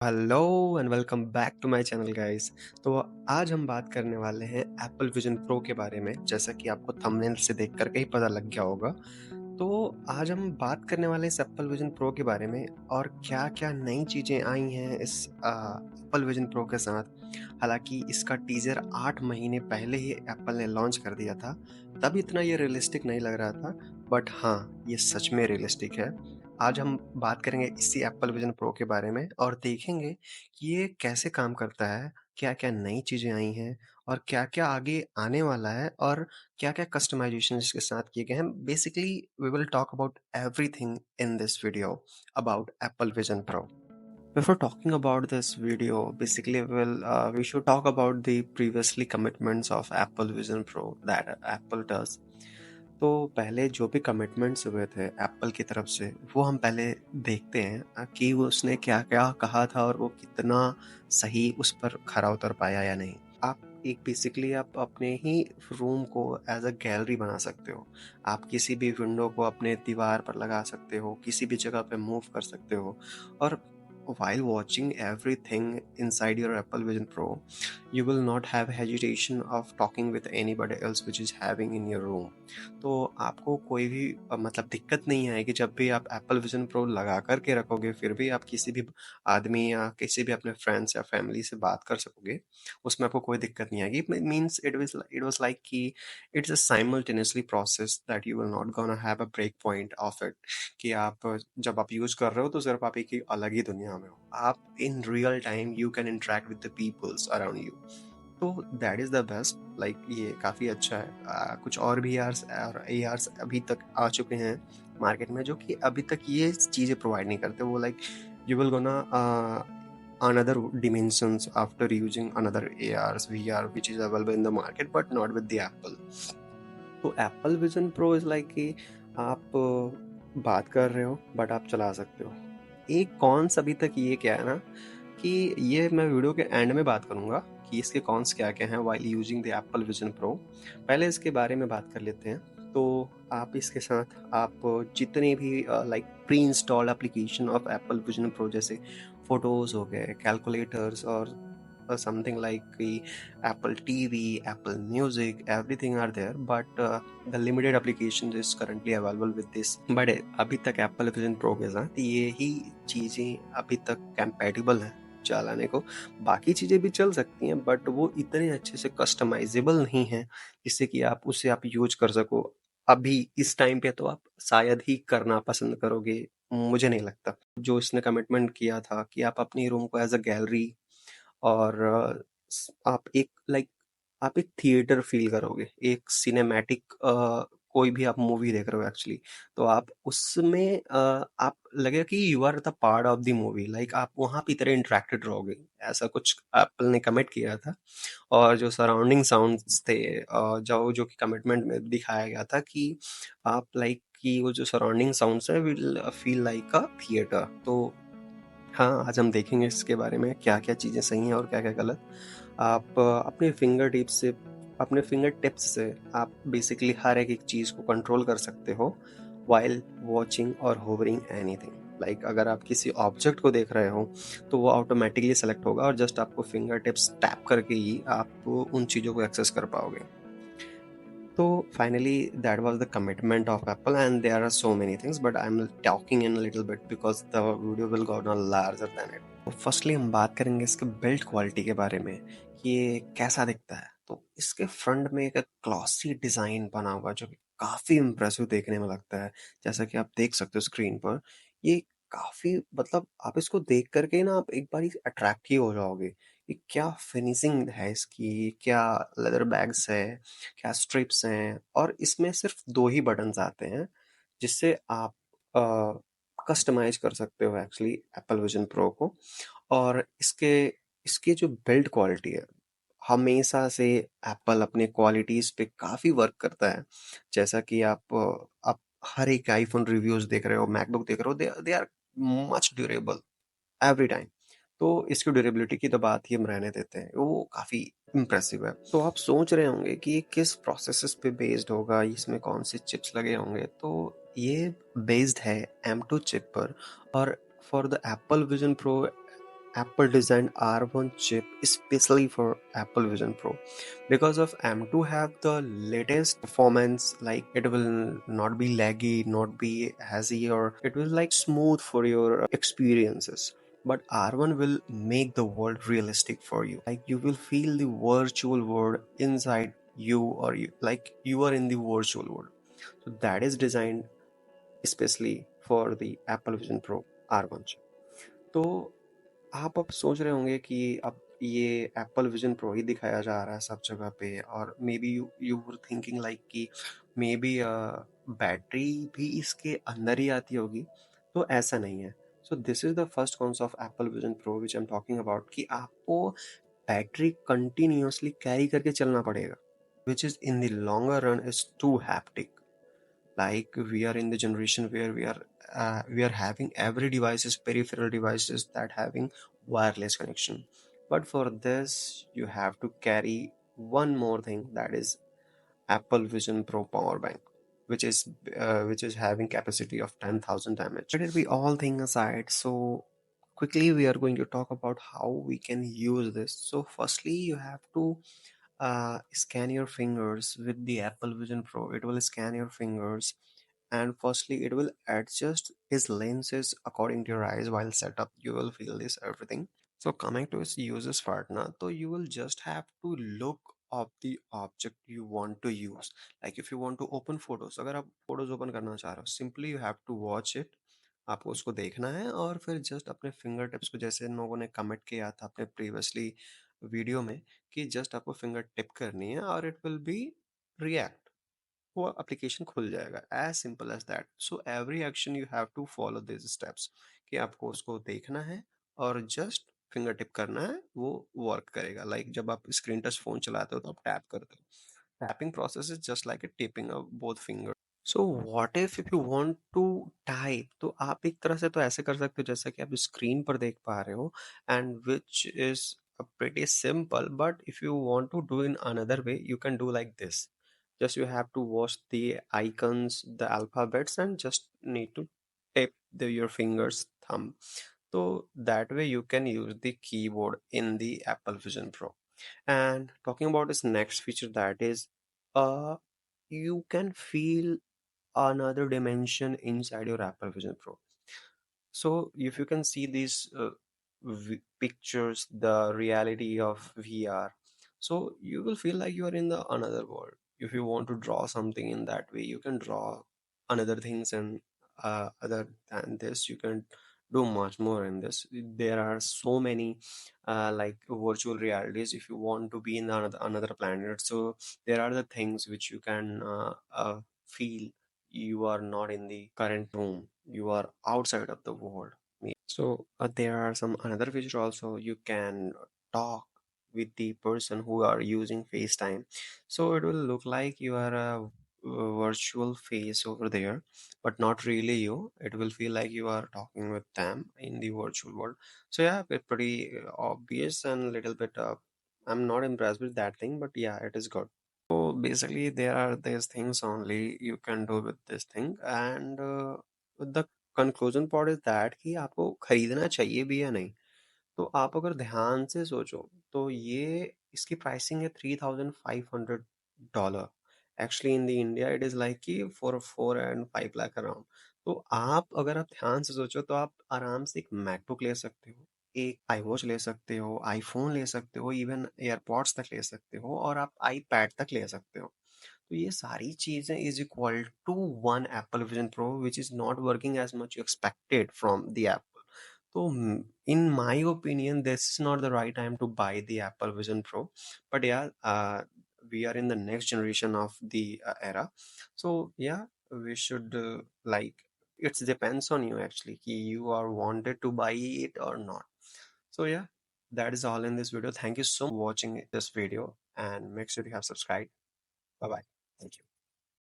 Hello and welcome back to my channel guys. तो आज हम बात करने वाले हैं एप्पल विजन प्रो के बारे में, जैसा कि आपको थंबनेल से देख कर के ही पता लग गया होगा। तो आज हम बात करने वाले हैं इस एप्पल विजन प्रो के बारे में और क्या-क्या नई चीज़ें आई हैं इस एप्पल विजन प्रो के साथ। हालाँकि इसका टीज़र 8 महीने पहले ही एप्पल ने लॉन्च कर दिया था, तब इतना ये रियलिस्टिक नहीं लग रहा था, बट हाँ, ये सच में रियलिस्टिक है। आज हम बात करेंगे इसी एप्पल विजन प्रो के बारे में और देखेंगे कि ये कैसे काम करता है, क्या-क्या नई चीज़ें आई हैं और क्या-क्या आगे आने वाला है और क्या-क्या कस्टमाइज़ेशन इसके साथ किए गए हैं। Basically we will talk about everything in this video about Apple Vision Pro. Before talking about this video, basically we should talk about the previously commitments of Apple Vision Pro that Apple does. तो पहले जो भी commitments हुए थे Apple की तरफ से वो हम पहले देखते हैं कि वो उसने क्या-क्या कहा था और वो कितना सही उस पर खरा उतर पाया या नहीं। आप बेसिकली आप अपने ही रूम को एज़ अ गैलरी बना सकते हो। आप किसी भी विंडो को अपने दीवार पर लगा सकते हो, किसी भी जगह पे मूव कर सकते हो और while watching everything inside your Apple Vision Pro, you will not have hesitation of talking with anybody else which is having in your room. तो आपको कोई भी मतलब दिक्कत नहीं आएगी जब भी आप एप्पल विजन प्रो लगा कर के रखोगे, फिर भी आप किसी भी आदमी या किसी भी अपने फ्रेंड्स या फैमिली से बात कर सकोगे, उसमें आपको कोई दिक्कत नहीं आएगी। मीन्स इट वाज लाइक कि it's a simultaneously process that you will not gonna have a break point of it, कि आप जब आप यूज़ कर रहे हो तो सिर्फ आप एक ही अलग ही दुनिया में हो। आप in real time you can interact with the peoples around you. तो that is the best, like ये काफ़ी अच्छा है। कुछ और भी आर्स और ए आर्स अभी तक आ चुके हैं मार्केट में जो कि अभी तक ये चीज़ें प्रोवाइड नहीं करते। वो like you will gonna another dimensions after using another ARs VR which is available in the market but not with the Apple. तो Apple Vision pro is like कि आप बात कर रहे हो बट आप चला सकते हो। एक कॉन्स अभी तक ये क्या है ना कि ये मैं वीडियो के एंड में बात करूँगा कि इसके कॉन्स क्या-क्या हैं while using the Apple Vision pro. पहले इसके बारे में बात कर लेते हैं। तो आप इसके साथ आप जितने भी like pre installed application of Apple Vision pro जैसे फ़ोटोज़ हो गए, कैलकुलेटर्स और समथिंग लाइक कि Apple TV, Apple Music, everything are there, but the limited applications is currently available with this. But अभी तक Apple Vision Pro के साथ ये ही चीज़ें अभी तक compatible हैं चलाने को। बाकी चीज़ें भी चल सकती हैं बट वो इतने अच्छे से कस्टमाइजेबल नहीं हैं जिससे कि आप उसे आप यूज कर सको। अभी इस टाइम पे तो आप शायद ही करना पसंद करोगे, मुझे नहीं लगता। जो इसने कमिटमेंट किया था कि आप अपनी रूम को एज अ गैलरी और आप एक लाइक आप एक थिएटर फील करोगे, एक सिनेमैटिक कोई भी आप मूवी देख रहे हो एक्चुअली, तो आप उसमें आप लगेगा कि you are the part of the movie, like आप वहाँ की तरह इंटरेक्टेड रहोगे। ऐसा कुछ एप्पल ने कमिट किया था और जो सराउंडिंग साउंड्स थे जो कि कमिटमेंट में दिखाया गया था कि आप लाइक कि वो जो सराउंडिंग साउंड्स है will feel like a theatre. तो हाँ, आज हम देखेंगे इसके बारे में क्या-क्या चीज़ें सही हैं और क्या-क्या गलत। आप अपने फिंगर टिप्स से आप बेसिकली हर एक चीज़ को कंट्रोल कर सकते हो व्हाइल वॉचिंग और होवरिंग एनीथिंग। लाइक अगर आप किसी ऑब्जेक्ट को देख रहे हो, तो वो ऑटोमैटिकली सेलेक्ट होगा और जस्ट आपको फिंगर टिप्स टैप करके ही आप उन चीज़ों को एक्सेस कर पाओगे। So finally, that was the commitment of Apple, and there are so many things, but I'm talking in a little bit because the video will go on larger than it. तो firstly हम बात करेंगे इसके build quality के बारे में कि ये कैसा दिखता है। तो इसके फ्रंट में एक ग्लॉसी डिज़ाइन बना हुआ जो कि काफ़ी इम्प्रेसिव देखने में लगता है। जैसा कि आप देख सकते हो स्क्रीन पर, ये काफ़ी मतलब आप इसको देख कर के ना आप एक बारी अट्रैक्ट ही हो जाओगे। ये क्या फिनिशिंग है इसकी, क्या लेदर बैग्स है, क्या स्ट्रिप्स हैं और इसमें सिर्फ 2 ही बटन्स आते हैं जिससे आप कस्टमाइज़ कर सकते हो एक्चुअली एप्पल विज़न प्रो को। और इसके इसकी जो बिल्ड क्वालिटी है, हमेशा से एप्पल अपने क्वालिटीज़ पे काफ़ी वर्क करता है। जैसा कि आप हर एक आईफ़ोन रिव्यूज़ देख रहे हो, मैकबुक देख रहे हो, they are much durable every time. तो इसकी ड्यूरेबिलिटी की तो बात ही हम रहने देते हैं, वो काफ़ी इम्प्रेसिव है। तो आप सोच रहे होंगे कि ये किस प्रोसेसर्स पे बेस्ड होगा, इसमें कौन से चिप्स लगे होंगे, तो ये बेस्ड है M2 चिप पर। और for the Apple Vision pro Apple designed R1 chip especially for Apple Vision Pro because of M2 have the latest performance, like it will not be laggy, not be hazy, or it will like smooth for your experiences. But R1 will make the world realistic for you. Like you will feel the virtual world inside you, or you like you are in the virtual world. So that is designed especially for the Apple Vision Pro R1 chip. तो आप अब सोच रहे होंगे कि अब ये Apple Vision pro ही दिखाया जा रहा है सब जगह पे, और may be you you were thinking like कि मे बी बैटरी भी इसके अंदर ही आती होगी। तो ऐसा नहीं है। So this is the first cons of Apple Vision Pro which I am talking about, कि आपको बैटरी कंटिन्यूअसली कैरी करके चलना पड़ेगा, which is in the longer run is too haptic. Like we are in the generation where we are having every devices, peripheral devices that having wireless connection. But for this you have to carry one more thing, that is Apple Vision Pro power bank, which is having capacity of 10,000 mAh. Let it be all thing aside. So quickly we are going to talk about how we can use this. So firstly you have to scan your fingers with the Apple Vision Pro. It will scan your fingers, and firstly it will adjust his lenses according to your eyes while setup. You will feel this everything. So coming to its uses part now, so you will just have to look up the object you want to use. Like if you want to open photos, अगर आप photos open करना चाह रहे हो, simply you have to watch it. आपको उसको देखना है और फिर जस्ट अपने फिंगर टिप्स को, जैसे इन लोगों ने कमेंट किया था अपने प्रीवियसली वीडियो में, कि जस्ट आपको फिंगर टिप करनी है और इट विल बी रिएक्ट, वो एप्लीकेशन खुल जाएगा, as simple as that. So every action you have to follow this steps, कि आपको उसको देखना है और जस्ट फिंगर टिप करना है, वो वर्क करेगा। लाइक जब आप स्क्रीन टच फोन चलाते हो तो आप टैप करते हो, tapping process is just like a tipping of both finger. So what if you want to type, तो आप एक तरह से तो ऐसे कर सकते हो जैसा कि आप स्क्रीन पर देख पा रहे हो, and which is pretty simple. But if you want to do in another way, you can do like this. Just you have to watch the icons, the alphabets, and just need to tap your fingers thumb. So that way you can use the keyboard in the Apple Vision Pro. And talking about this next feature, that is uh you can feel another dimension inside your Apple Vision Pro. So if you can see these pictures, the reality of VR, so you will feel like you are in the another world. If you want to draw something in that way, you can draw another things, and other than this, you can do much more in this. There are so many like virtual realities. If you want to be in another planet, so there are the things which you can feel. You are not in the current room, you are outside of the world. So there are some another feature also. You can talk with the person who are using FaceTime. So it will look like you are a virtual face over there, but not really you. It will feel like you are talking with them in the virtual world. So yeah, it's pretty obvious and little bit. I'm not impressed with that thing, but yeah, it is good. So basically, there are these things only you can do with this thing, and the conclusion part is that कि आपको खरीदना चाहिए भी या नहीं। तो आप अगर ध्यान से सोचो तो ये इसकी प्राइसिंग है $3,500। Actually in the India it is like कि 4 and 5 लाख अराउंड। तो अगर आप ध्यान से सोचो तो आप आराम से एक मैकबुक ले सकते हो, एक iWatch ले सकते हो, आईफोन ले सकते हो, इवन एयरपॉड्स तक ले सकते हो, और आप आईपैड तक ले सकते हो। तो ये सारी चीजें is equal to one Apple Vision Pro which is not working as much you expected from the Apple. तो in my opinion, this is not the right time to buy the Apple Vision Pro. But yeah, we are in the next generation of the era. So yeah, we should like, it depends on you actually कि you are wanted to buy it or not. So yeah, that is all in this video. Thank you so much for watching this video, and make sure you have subscribed. Bye bye. Thank you.